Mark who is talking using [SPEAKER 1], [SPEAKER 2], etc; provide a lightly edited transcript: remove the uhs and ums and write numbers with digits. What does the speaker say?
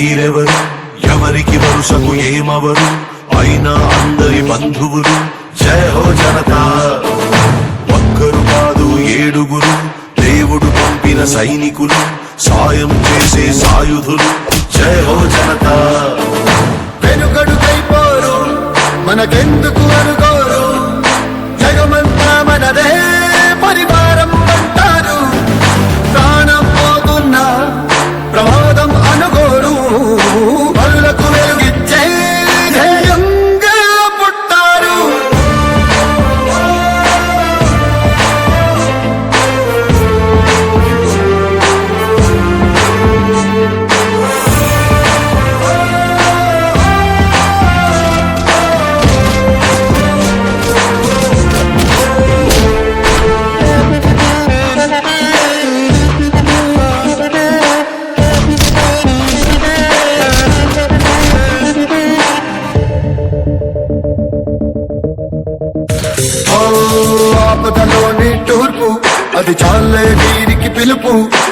[SPEAKER 1] మీరెవరు ఎవరికి వరుసకు ఏమవరు అయినా అందరి బంధువులు జయ హో జనతా ఒక్కరు కాదు ఏడుగురు దేవుడు పంపిన సైనికులు సాయం చేసే సాయుధులు జయ హో జనతా
[SPEAKER 2] వెనుకడుకైపోరు మనకెందుకు అనుకోరు జగమంతా మనదే పరివారం అంటారు ప్రాణం పోతున్నా ప్రమాదం అనుకోరు పరులకు వెలుగిచ్చే ధ్యేయంగా పుట్టారు ఆపదలోని తూర్పు అది చాలే వీరికి పిలుపు